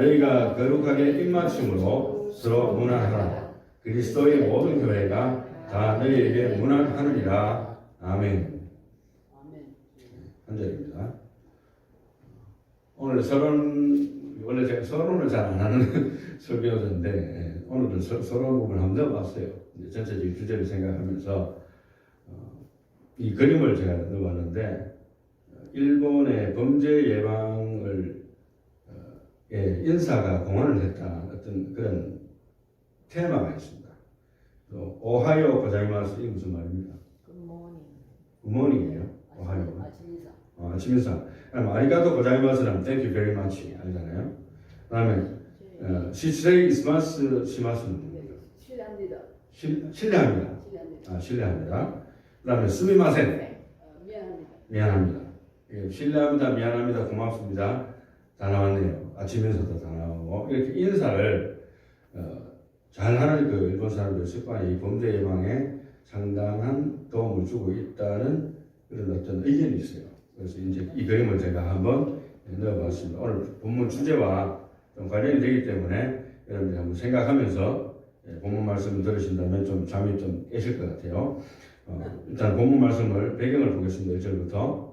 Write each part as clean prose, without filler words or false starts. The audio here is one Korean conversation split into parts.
너희가 거룩하게 입맞춤으로 서로 문안하라. 그리스도의 모든 교회가 다 너희에게 문안하느니라. 아멘. 한 절입니다. 오늘 서론, 원래 제가 서론을 잘 안 하는 설교자인데 오늘은 서론 부분을 한번 넣어봤어요. 전체적인 주제를 생각하면서 이 그림을 제가 넣어봤는데 일본의 범죄 예방을 인사가 공헌을 했다 어떤 그런 테마가 있습니다. 또 오하요 고자이마스 이 무슨 말입니까? 굿모닝이에요. 오하요. 아침 인사. 아리가토 고자이마스는 thank you very much 아니잖아요. 그다음에 시스레이 이스마스 시마스는 뭡니까? 실례합니다. 실례합니다. 그다음에 스미마센. 미안합니다. 실례합니다. 미안합니다. 고맙습니다. 다 나왔네요. 아침 인사도 다 나오고 이렇게 인사를 잘하는 그 일본 사람들 습관이 이 범죄 예방에 상당한 도움을 주고 있다는 그런 어떤 의견이 있어요. 그래서 이제 이 그림을 제가 한번 넣어봤습니다. 오늘 본문 주제와 좀 관련이 되기 때문에 여러분들이 한번 생각하면서 본문 말씀을 들으신다면 좀 잠이 좀 깨실 것 같아요. 일단 본문 말씀을 배경을 보겠습니다. 1절부터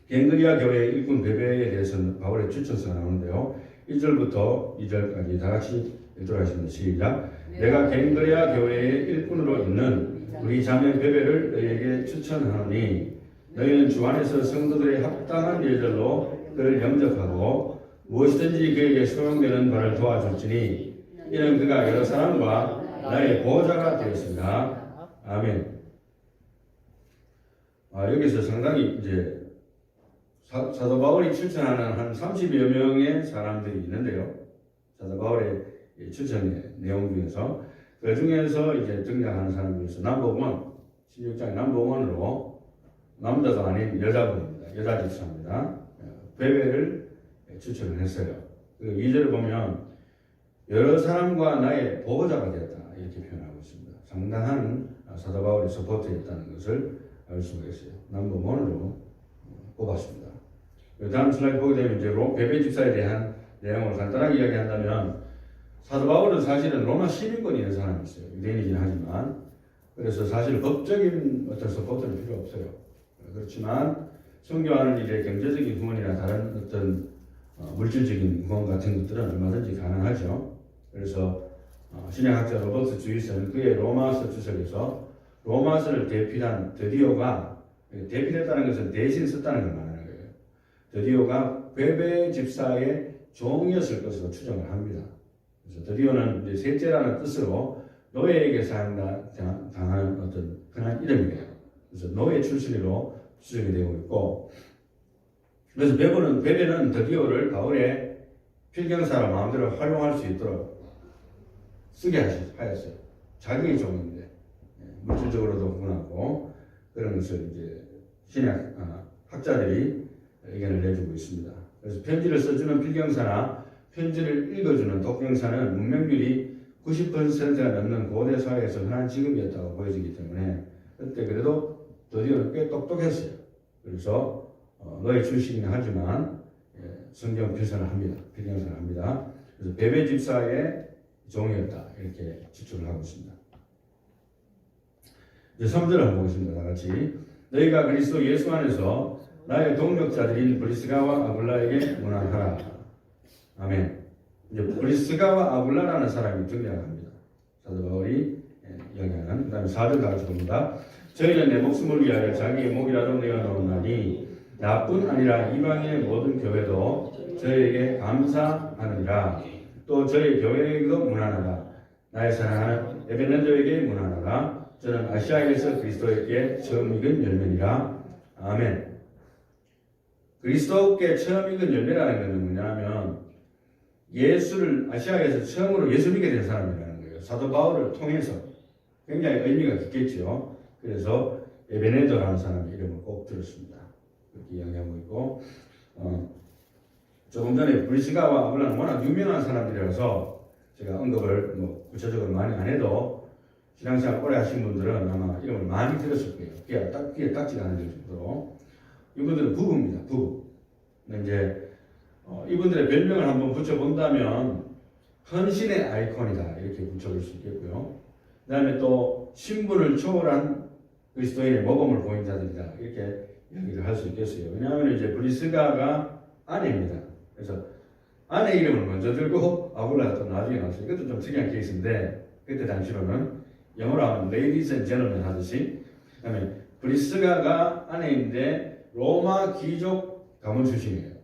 갱그리아 교회의 일꾼 베베에 대해서는 바울의 추천서가 나오는데요. 1절부터 2절까지 다 같이 읽도록 하겠습니다. 시작. 내가 갱그리아 교회의 일꾼으로 있는 우리 자매 베베를 너희에게 추천하노니 너희는 주 안에서 성도들의 합당한 예절로 그를 영접하고 무엇이든지 그에게 소용되는 바를 도와줄지니 이는 그가 여러 사람과 나의 보호자가 되었습니다. 아멘. 여기서 상당히 이제 사도 바울이 추천하는 한 30여 명의 사람들이 있는데요. 사도 바울의 추천의 내용 중에서 그 중에서 이제 등장하는 사람 중에서 넘버원 16장의 넘버원으로 남자도 아닌 여자분입니다. 여자 집사입니다. 베베를 추천을 했어요. 그 2절을 보면 여러 사람과 나의 보호자가 되었다 이렇게 표현하고 있습니다. 상당한 사도 바울의 서포트였다는 것을 알 수가 있어요. 넘버원으로 뽑았습니다. 다음 슬라이드 보게 되면 이제 베베 집사에 대한 내용을 간단하게 이야기한다면 사도 바울은 사실은 로마 시민권이 있는 사람이었어요. 유대인이긴 하지만 그래서 사실 법적인 어떤 서포트는 필요 없어요. 그렇지만 선교하는 일에 경제적인 후원이나 다른 어떤 물질적인 후원 같은 것들은 얼마든지 가능하죠. 그래서 신약학자 로버트 주이스는 그의 로마서 주석에서 로마서를 대필한 드디오가 대필했다는 것은 대신 썼다는 걸 말하는 거예요. 드디오가 베베 집사의 종이었을 것으로 추정을 합니다. 그래서 드디오는 이제 셋째라는 뜻으로 노예에게 사용당하는 어떤 흔한 이름이에요. 그래서 노예 출신으로 추정이 되고 있고, 그래서 베베는 드디오를 바울의 필경사로 마음대로 활용할 수 있도록 쓰게 하였어요. 자기의 종인데 물질적으로도 후원하고 그런 것을 이제 신약 학자들이 의견을 내주고 있습니다. 그래서 편지를 써주는 필경사나 편지를 읽어주는 독경사는 문명률이 90%가 넘는 고대 사회에서 흔한 직업이었다고 보여지기 때문에 그때 그래도 드디어는 꽤 똑똑했어요. 그래서 노예 출신이긴 하지만 성경 필선을 합니다. 필경사를 합니다. 그래서 베베 집사의 종이었다 이렇게 추측을 하고 있습니다. 이제 3절을 한번 보겠습니다. 다 같이. 너희가 그리스도 예수 안에서 나의 동력자들인 브리스가와 아굴라에게 문안하라. 아멘. 이제 브리스가와 아굴라라는 사람이 등장합니다. 사도 바울이 이야기하는. 그 다음에 4절 다 같이 봅니다. 저희는 내 목숨을 위하여 자기의 목이라도 내어놓으나니 나뿐 아니라 이방인의 모든 교회도 저희에게 감사하느니라. 또 저희 교회에게도 문안하라. 나의 사랑하는 에베네도에게 문안하라. 저는 아시아에서 그리스도에게 처음 익은 열매니라. 아멘. 그리스도께 처음 익은 열매라는 것은 뭐냐면 예수를 아시아에서 처음으로 예수 믿게 된 사람이라는 거예요. 사도 바울을 통해서. 굉장히 의미가 깊겠죠. 그래서 에베네도라는 사람의 이름을 꼭 들었습니다. 그렇게 이야기하고 있고, 조금 전에 브리스가와 아굴라는 워낙 유명한 사람들이라서 제가 언급을 구체적으로 많이 안 해도 신앙생활 오래 하신 분들은 아마 이름을 많이 들었을 거예요. 귀에 딱지가 않을 정도로. 이분들은 부부입니다. 부부. 근데 이제 이분들의 별명을 한번 붙여본다면 헌신의 아이콘이다 이렇게 붙여볼 수 있겠고요. 그 다음에 또 신분을 초월한 그리스도인의 모범을 보인 자들이다 이렇게 이야기를 할 수 있겠어요. 왜냐하면 이제 브리스가가 아내입니다. 그래서 아내 이름을 먼저 들고 아굴라가 또 나중에 나왔어요. 이것도 좀 특이한 케이스인데 그때 당시로는 영어로 하면 ladies and gentlemen 하듯이 그다음에 브리스가가 아내인데 로마 귀족 가문 출신이에요.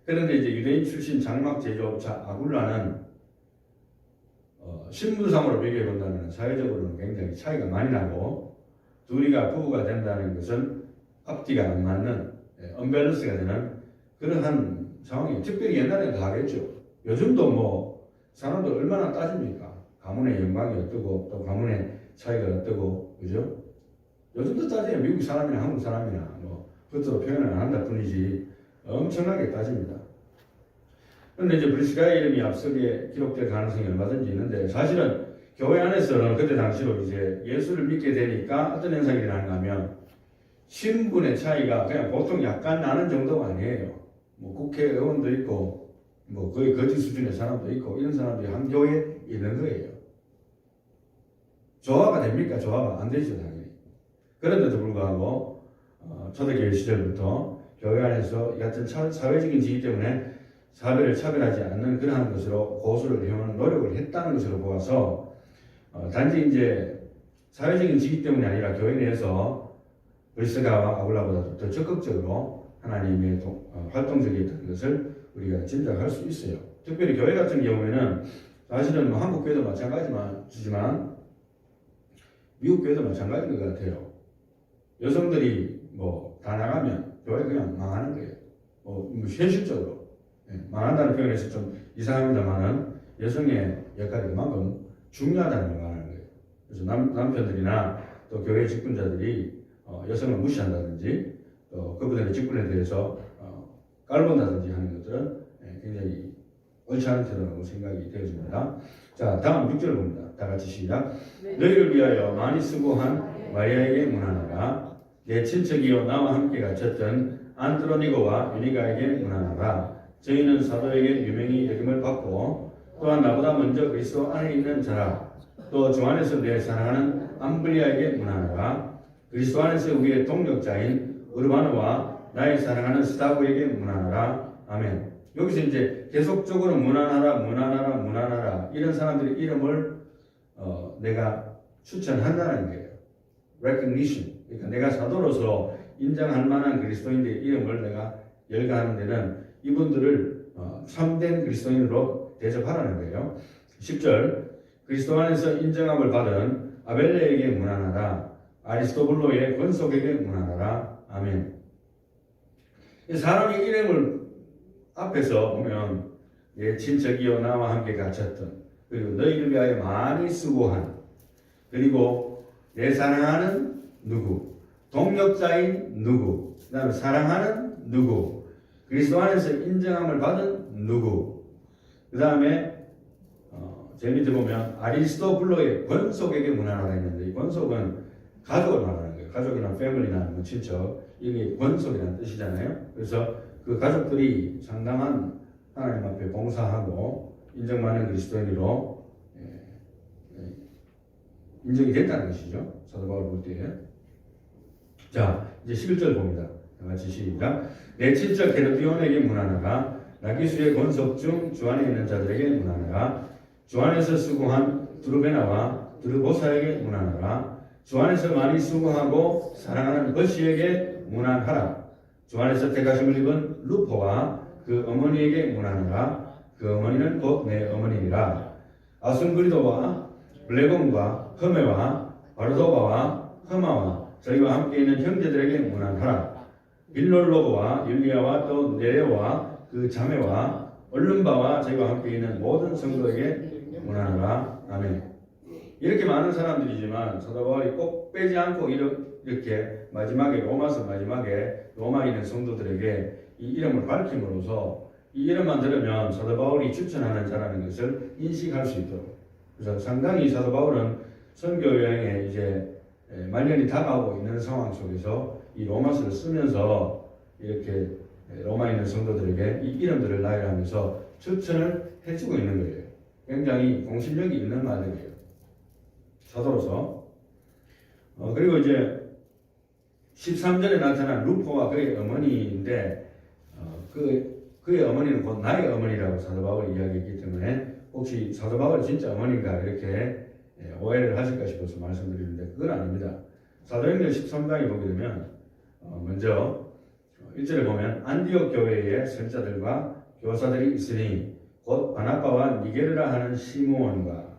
그런데 이제 유대인 출신 장막 제조업자 아굴라는 신분상으로 비교해 본다면 사회적으로는 굉장히 차이가 많이 나고 둘이가 부부가 된다는 것은 앞뒤가 안 맞는 언밸런스가 되는 그러한 상황이에요. 특별히 옛날에는 다 하겠죠. 요즘도 뭐 사람들 얼마나 따집니까? 가문의 영광이 어떠고 또 가문의 차이가 어떠고 그죠? 요즘도 따져요. 미국 사람이나 한국 사람이나 뭐 겉으로 표현을 안 한다 뿐이지 엄청나게 따집니다. 그런데 이제 브리스가의 이름이 앞서게 기록될 가능성이 얼마든지 있는데 사실은 교회 안에서는 그때 당시로 이제 예수를 믿게 되니까 어떤 현상이 일어나는가 하면 신분의 차이가 그냥 보통 약간 나는 정도가 아니에요. 뭐 국회의원도 있고 뭐 거의 거지 수준의 사람도 있고 이런 사람들이 한 교회에 있는 거예요. 조화가 됩니까? 조화가 안 되죠 당연히. 그런데도 불구하고 초대교회 시절부터 교회 안에서 이 같은 사회적인 지위 때문에 사회를 차별하지 않는 그러한 것으로 고수를 해오는 노력을 했다는 것으로 보아서 단지 이제 사회적인 지위 때문이 아니라 교회 내에서 브리스가와 아굴라보다 더 적극적으로 하나님의 활동적이었던 것을 우리가 짐작할 수 있어요. 특별히 교회 같은 경우에는 사실은 뭐 한국 교회도 마찬가지지만 미국 교회도 마찬가지인 것 같아요. 여성들이 뭐 다 나가면 교회 그냥 망하는 거예요. 뭐 현실적으로 망한다는 표현에서 좀 이상합니다만은 여성의 역할이 그만큼 중요하다는 걸 말하는 거예요. 그래서 남편들이나 또 교회 직분자들이 여성을 무시한다든지 또 그분들의 직분에 대해서 깔본다든지 하는 것들은 굉장히 옳지 않은 태도라고 생각이 되어집니다. 자, 다음 6절 봅니다. 다 같이 시작. 네. 너희를 위하여 많이 수고한 마리아에게 문안하라. 내 친척이요 나와 함께 갇혔던 안드로니고와 유니가에게 문안하라. 저희는 사도에게 유명히 여김을 받고 또한 나보다 먼저 그리스도 안에 있는 자라. 또 주 안에서 내 사랑하는 암블리아에게 문안하라. 그리스도 안에서 우리의 동력자인 우르바노와 나의 사랑하는 스타브에게 문안하라. 아멘. 여기서 이제 계속적으로 문안하라 이런 사람들의 이름을 내가 추천한다는 거예요. recognition. 그러니까 내가 사도로서 인정할 만한 그리스도인들의 이름을 내가 열거하는 데는 이분들을 참된 그리스도인으로 대접하라는 거예요. 10절 그리스도 안에서 인정함을 받은 아벨레에게 문안하라. 아리스토블로의 권속에게 문안하라. 아멘. 사람의 이름을 앞에서 보면 내 친척이요 나와 함께 갇혔던 그리고 너희를 위하여 많이 수고한 그리고 내 사랑하는 누구 동력자인 누구 그 다음에 사랑하는 누구 그리스도 안에서 인정함을 받은 누구 그 다음에 제일 밑에 보면 아리스토블로의 권속에게 문안하라 했는데 이 권속은 가족을 말하는 거예요. 가족이나 패밀리나 뭐 친척 이게 권속이라는 뜻이잖아요. 그래서 그 가족들이 상당한 하나님 앞에 봉사하고 인정받는 그리스도인으로 인정이 됐다는 것이죠. 사도 바울 볼 때. 자, 이제 11절 봅니다. 다 같이 시작. 내 친척 헤로디온에게 문안하라. 나기수의 권속 중 주 안에 있는 자들에게 문안하라. 주 안에서 수고한 드루베나와 드르보사에게 문안하라. 주 안에서 많이 수고하고 사랑하는 버시에게 문안하라. 주 안에서 택하심을 입은 루포와 그 어머니에게 문안하라. 그 어머니는 곧 내 어머니니라. 아순그리도와 블레곤과 허메와 바르도바와 허마와 저희와 함께 있는 형제들에게 문안하라. 빌롤로고와 율리아와 또 네레와 그 자매와 얼른바와 저희와 함께 있는 모든 성도에게 문안하라. 아멘. 이렇게 많은 사람들이지만 사도 바울이 꼭 빼지 않고 이렇게 마지막에 로마서 마지막에 로마에 있는 성도들에게 이 이름을 밝힘으로써 이 이름만 들으면 사도 바울이 추천하는 자라는 것을 인식할 수 있도록. 그래서 상당히 사도 바울은 선교 여행에 이제 말년이 다가오고 있는 상황 속에서 이 로마서를 쓰면서 이렇게 로마에 있는 성도들에게 이 이름들을 나열하면서 추천을 해주고 있는 거예요. 굉장히 공신력이 있는 말들이에요. 사도로서. 그리고 이제 13절에 나타난 루포와 그의 어머니인데 그의 어머니는 곧 나의 어머니라고 사도 바울이 이야기했기 때문에 혹시 사도 바울이 진짜 어머니인가 이렇게 오해를 하실까 싶어서 말씀드리는데 그건 아닙니다. 사도행전 13장에 보게 되면 먼저 1절에 보면 안디옥 교회의 선자들과 교사들이 있으니 곧 바나바와 니게르라 하는 시므온과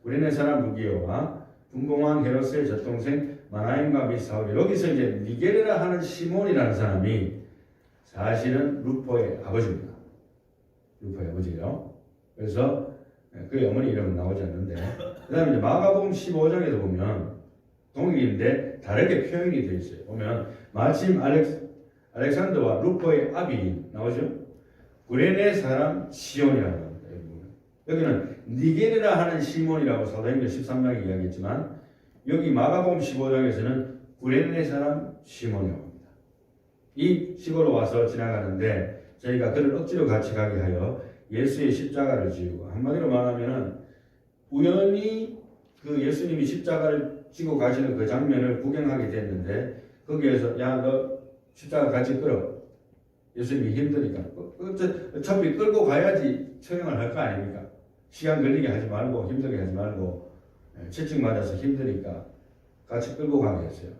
구레네 사람 루기오와 분봉왕 헤롯의 젖동생 마나임과 및 사울이 여기서 이제 니게르라 하는 시몬이라는 사람이 사실은 루포의 아버지입니다. 루포의 아버지예요. 그래서 그의 어머니 이름은 나오지 않는데 그 다음에 이제 마가복음 15장에도 보면 동일인데 다르게 표현이 되어 있어요. 보면 마침 알렉산더와 루포의 아비 나오죠. 구레네 사람 시온이라고 합니다. 여기는 니게르라 하는 시몬이라고 사도행전 13장에 이야기했지만 여기 마가복음 15장에서는 구레네 사람 시몬이라고 합니다. 이 시골로 와서 지나가는데 저희가 그를 억지로 같이 가게 하여 예수의 십자가를 지우고 한마디로 말하면은 우연히 그 예수님이 십자가를 지고 가시는 그 장면을 구경하게 됐는데 거기에서 야 너 십자가 같이 끌어. 예수님이 힘드니까 어차피 끌고 가야지 처형을 할 거 아닙니까? 시간 걸리게 하지 말고 힘들게 하지 말고 채찍 맞아서 힘드니까 같이 끌고 가게 했어요.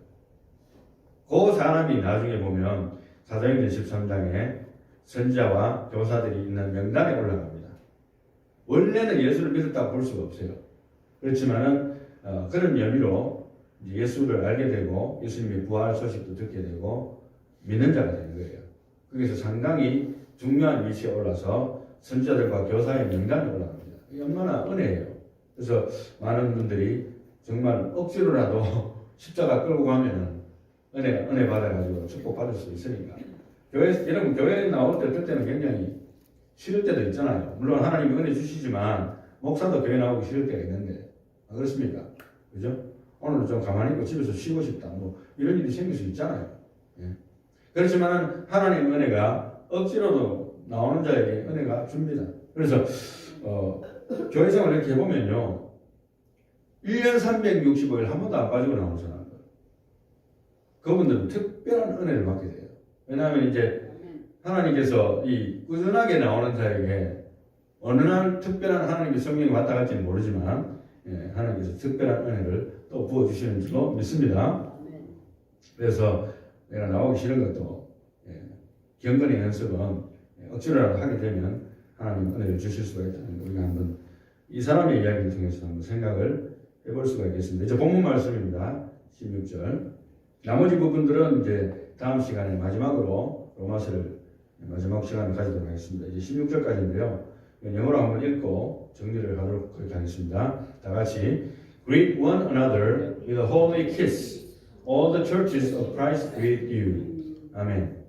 그 사람이 나중에 보면 사도행전 13장에 선자와 교사들이 있는 명단에 올라갑니다. 원래는 예수를 믿었다고 볼 수가 없어요. 그렇지만은 그런 의미로 예수를 알게 되고 예수님의 부활 소식도 듣게 되고 믿는 자가 되는 거예요. 거기서 상당히 중요한 위치에 올라서 선자들과 교사의 명단에 올라갑니다. 이게 얼마나 은혜예요. 그래서 많은 분들이 정말 억지로라도 십자가 끌고 가면은 은혜 받아가지고 축복받을 수 있으니까. 여러분, 교회에 나올 때 어떨 때는 굉장히 싫을 때도 있잖아요. 물론 하나님이 은혜 주시지만, 목사도 교회 나오기 싫을 때가 있는데, 그렇습니까? 그죠? 오늘은 좀 가만히 있고 집에서 쉬고 싶다. 이런 일이 생길 수 있잖아요. 예. 그렇지만 하나님의 은혜가 억지로도 나오는 자에게 은혜가 줍니다. 그래서, 교회 생활을 이렇게 해보면요. 1년 365일 한 번도 안 빠지고 나오는 사람. 그분들은 특별한 은혜를 받게 돼요. 왜냐하면 이제 하나님께서 이 꾸준하게 나오는 자에게 어느 날 특별한 하나님의 성령이 왔다 갈지는 모르지만 하나님께서 특별한 은혜를 또 부어주시는 줄로 믿습니다. 그래서 내가 나오기 싫은 것도 경건의 연습은 억지로라도 하게 되면 하나님 은혜를 주실 수가 있다는 거 우리가 한번 이 사람의 이야기를 통해서 한번 생각을 해볼 수가 있겠습니다. 이제 본문 말씀입니다. 16절. 나머지 부분들은 이제 다음 시간에 마지막으로 로마서를 마지막 시간을 가지도록 하겠습니다. 이제 16절까지인데요. 영어로 한번 읽고 정리를 하도록 그렇게 하겠습니다. 다 같이 Greet one another with a holy kiss. All the churches of Christ greet you. 아멘.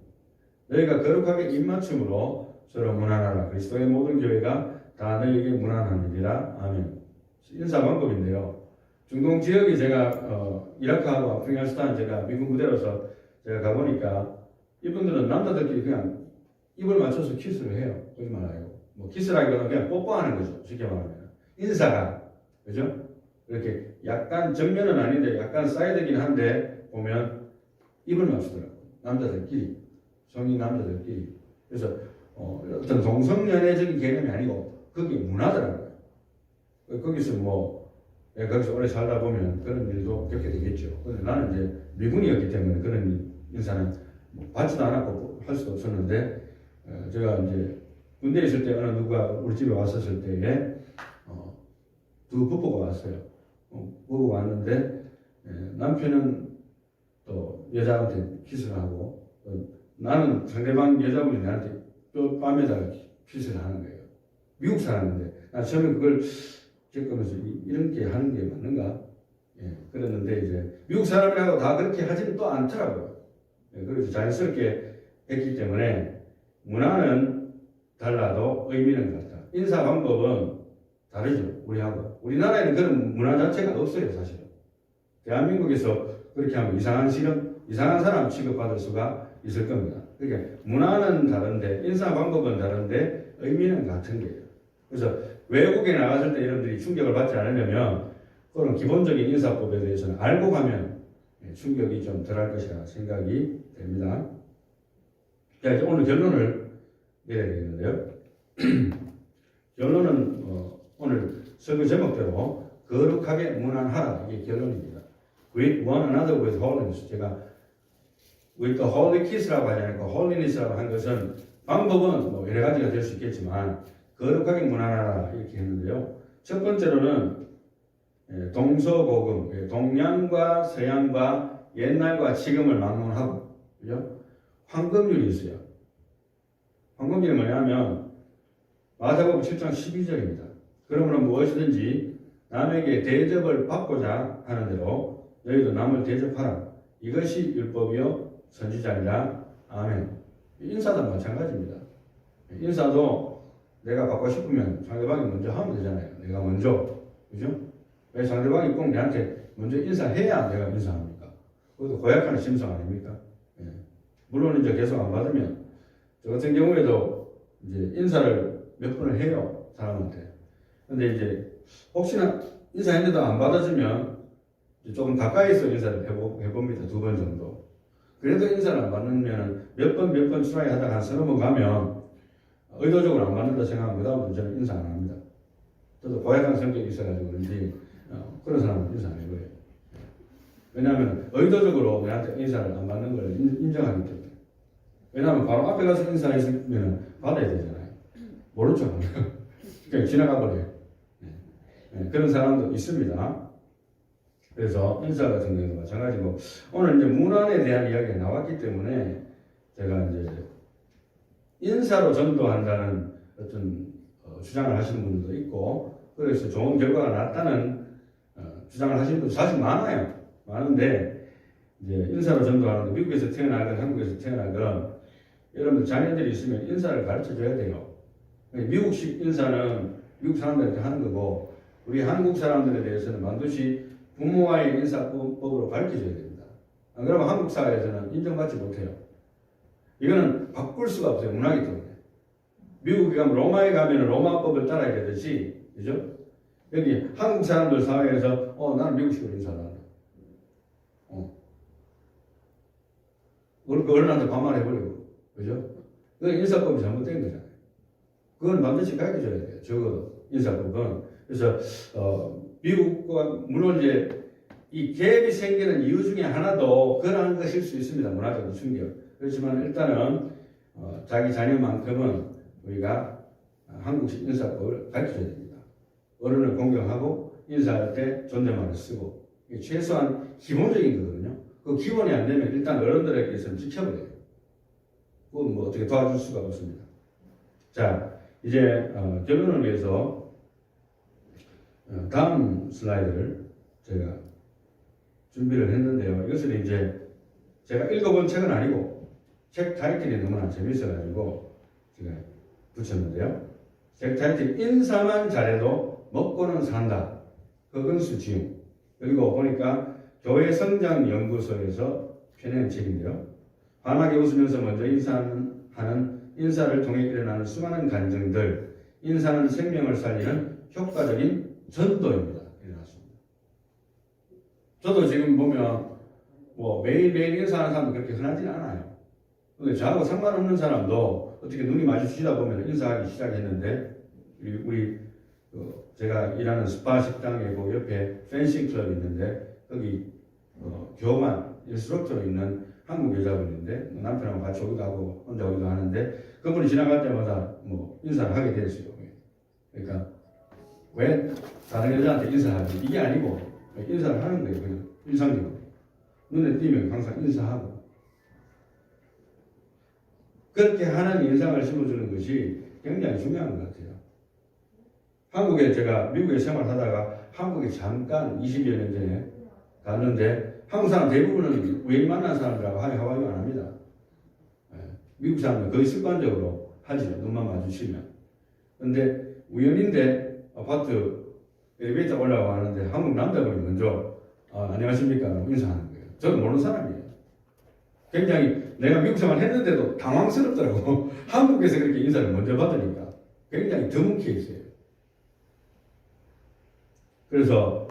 너희가 거룩하게 입맞춤으로 서로 문안하라. 그리스도의 모든 교회가 다 너희에게 문안하느니라. 아멘. 인사 방법인데요. 중동 지역에 제가 이라크하고 아프가니스탄 제가 미군 부대로서 제가 가보니까 이분들은 남자들끼리 그냥 입을 맞춰서 키스를 해요. 거짓말 안 하고. 키스라기보다는 그냥 뽀뽀하는 거죠. 쉽게 말하면. 인사가. 그죠? 이렇게 약간 정면은 아닌데 약간 사이드긴 한데 보면 입을 맞추더라고요. 남자들끼리. 성인 남자들끼리. 그래서 어떤 동성연애적인 개념이 아니고 그게 문화더라고요. 거기서 거기서 오래 살다 보면 그런 일도 겪게 되겠죠. 근데 나는 이제 미군이었기 때문에 그런 인사는 받지도 않았고 할 수도 없었는데 제가 이제 군대에 있을 때 어느 누가 우리 집에 왔었을 때에 두 부부가 왔어요. 부부가 왔는데 남편은 또 여자한테 키스를 하고 나는 상대방 여자분이 나한테 뺨에다가 키스를 하는 거예요. 미국 사람인데 나 처음에 그걸 겪으면서 이런 게 하는 게 맞는가? 그랬는데 이제 미국 사람이라고 다 그렇게 하지는 또 않더라고요. 그래서 자연스럽게 했기 때문에 문화는 달라도 의미는 같다. 인사 방법은 다르죠. 우리하고. 우리나라에는 그런 문화 자체가 없어요, 사실은. 대한민국에서 그렇게 하면 이상한 사람 취급받을 수가 있을 겁니다. 그러니까 문화는 다른데 인사 방법은 다른데 의미는 같은 거예요. 그래서 외국에 나갔을 때 여러분들이 충격을 받지 않으려면 그런 기본적인 인사법에 대해서는 알고 가면 충격이 좀 덜할 것이라 생각이 됩니다. 자, 이제 오늘 결론을 내려야 되겠는데요. 결론은 오늘 설교 제목대로 거룩하게 문안하라, 이게 결론입니다. Greet one another with holiness. 제가 with the holy kiss라고 하지 않고 holiness라고 한 것은 방법은 뭐 여러 가지가 될 수 있겠지만 거룩하게 문안하라 이렇게 했는데요. 첫 번째로는 동서고금, 동양과 서양과 옛날과 지금을 막론하고, 그죠? 황금률이 있어요. 황금률이 뭐냐면 마태복음 7장 12절입니다. 그러므로 무엇이든지 남에게 대접을 받고자 하는 대로 너희도 남을 대접하라. 이것이 율법이요 선지자니라. 아멘. 인사도 마찬가지입니다. 인사도 내가 받고 싶으면 상대방이 먼저 하면 되잖아요. 내가 먼저, 그죠? 왜 상대방이 꼭 내한테 먼저 인사해야 내가 인사합니까? 그것도 고약한 심성 아닙니까? 예. 물론 이제 계속 안 받으면 저 같은 경우에도 이제 인사를 몇 번을 해요, 사람한테. 근데 이제 혹시나 인사했는데도 안 받아주면 조금 가까이서 인사를 해봅니다. 2번 정도. 그래도 인사를 안 받으면 몇 번 트라이 하다가 한 서너 번 가면 의도적으로 안 받는다 생각하면 그다음부터 저는 인사 안 합니다. 저도 고약한 성격이 있어가지고 그런지 그런 사람은 인사 안 해버려요. 왜냐하면 의도적으로 내한테 인사를 안 받는 걸 인정하기 때문에. 왜냐하면 바로 앞에 가서 인사했으면 받아야 되잖아요. 모른 척 하면 그냥 지나가 버려요. 그런 사람도 있습니다. 그래서 인사 같은 경우도 마찬가지고 오늘 이제 문안에 대한 이야기가 나왔기 때문에 제가 이제 인사로 전도한다는 어떤 주장을 하시는 분들도 있고 그래서 좋은 결과가 났다는 주장을 하시는 분도 사실 많아요. 많은데 이제 인사로 전도하는데 미국에서 태어나건 한국에서 태어나건 여러분들 자녀들이 있으면 인사를 가르쳐 줘야 돼요. 미국식 인사는 미국 사람들한테 하는 거고 우리 한국 사람들에 대해서는 반드시 부모와의 인사법으로 가르쳐줘야 됩니다. 안 그러면 한국 사회에서는 인정받지 못해요. 이거는 바꿀 수가 없어요. 문화이기 때문에. 미국에 가면 로마에 가면 로마법을 따라야 되듯이, 그죠? 여기 한국 사람들 사회에서 나는 미국식으로 인사한다. 그 어른한테 반말해버리고, 그죠? 그건 인사법이 잘못된 거잖아요. 그건 반드시 가르쳐줘야 돼요. 적어도 인사법은. 그래서 미국과 물론 이제 이 갭이 생기는 이유 중에 하나도 그러한 것일 수 있습니다. 문화적 충격. 그렇지만 일단은 자기 자녀만큼은 우리가 한국식 인사법을 가르쳐줘야 됩니다. 어른을 공경하고 인사할 때 존댓말을 쓰고 최소한 기본적인 거거든요. 그 기본이 안 되면 일단 어른들에게서는 지켜버려요. 그건 뭐 어떻게 도와줄 수가 없습니다. 자, 이제 결론을 위해서 다음 슬라이드를 제가 준비를 했는데요. 이것을 이제 제가 읽어본 책은 아니고 책 타이틀이 너무나 재밌어가지고 제가 붙였는데요. 책 타이틀 인사만 잘해도 먹고는 산다. 허근수 지웅. 그리고 보니까 교회 성장 연구소에서 펴낸 책인데요. 환하게 웃으면서 먼저 인사하는 인사를 통해 일어나는 수많은 간증들. 인사는 생명을 살리는 효과적인 전도입니다. 일어났습니다. 저도 지금 보면 뭐 매일매일 인사하는 사람도 그렇게 흔하진 않아요. 근데 저하고 상관없는 사람도 어떻게 눈이 마주치다 보면 인사하기 시작했는데 우리 제가 일하는 스파 식당에 그 옆에 펜싱 클럽이 있는데 거기 교관 인스트럭터로 있는 한국 여자분인데 남편하고 같이 오기도 하고 혼자 오기도 하는데 그분이 지나갈 때마다 뭐 인사를 하게 됐어요. 그러니까 왜 다른 여자한테 인사하지? 이게 아니고 인사를 하는 거예요. 그냥 일상적으로 눈에 띄면 항상 인사하고 그렇게 하는 인상을 심어주는 것이 굉장히 중요한 것 같아요. 한국에 제가 미국에 생활하다가 한국에 잠깐 20여 년 전에 갔는데 한국 사람 대부분은 우연히 만난 사람들하고 하와이도 안 합니다. 미국 사람은 거의 습관적으로 하죠. 눈만 마주치면. 근데 우연인데 아파트 엘리베이터 올라가는데 한국 남자분이 먼저 안녕하십니까 인사하는 거예요. 저는 모르는 사람이에요. 굉장히 내가 미국 생활 했는데도 당황스럽더라고. 한국에서 그렇게 인사를 먼저 받으니까. 굉장히 드문 케이스예요. 그래서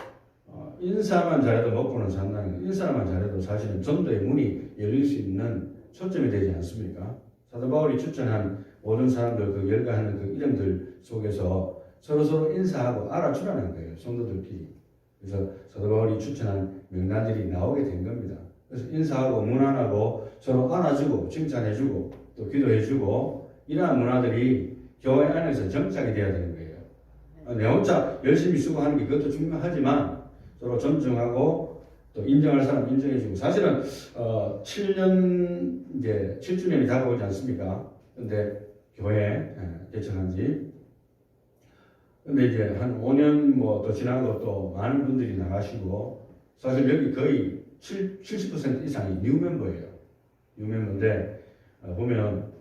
인사만 잘해도 먹고는 산다는, 인사만 잘해도 사실은 전도의 문이 열릴 수 있는 초점이 되지 않습니까? 사도 바울이 추천한 모든 사람들, 그 열거하는 그 이름들 속에서 서로서로 인사하고 알아주라는 거예요. 성도들끼리. 그래서 사도 바울이 추천한 명단들이 나오게 된 겁니다. 그래서 인사하고 문안하고 서로 안아주고 칭찬해주고 또 기도해주고 이러한 문화들이 교회 안에서 정착이 되어야 되는 거예요. 내 혼자 열심히 수고하는 게 그것도 중요하지만 서로 존중하고 또 인정할 사람 인정해주고 사실은 7년 이제 7주년이 다가오지 않습니까? 근데 교회 개척한 지 근데 이제 한 5년 뭐 더 지나고 또 많은 분들이 나가시고 사실 여기 거의 70% 이상이 뉴 멤버예요. 뉴 멤버인데 보면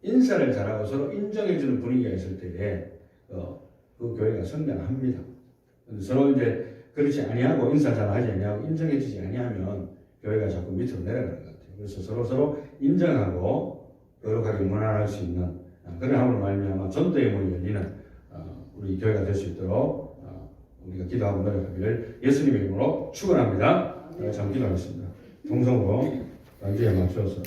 인사를 잘하고 서로 인정해주는 분위기가 있을 때에 그 교회가 성장합니다. 서로 이제 그렇지 아니하고 인사 잘하지 아니하고 인정해주지 아니하면 교회가 자꾸 밑으로 내려가는 것 같아요. 그래서 서로 인정하고 거룩하게 문안할 수 있는 그런 함으로 말미암아 전도의 문이 열리는 우리 교회가 될 수 있도록 우리가 기도하고 노력하기를 예수님의 이름으로 축원합니다. 참 기도하겠습니다. 동성으로 단지에 맞추어서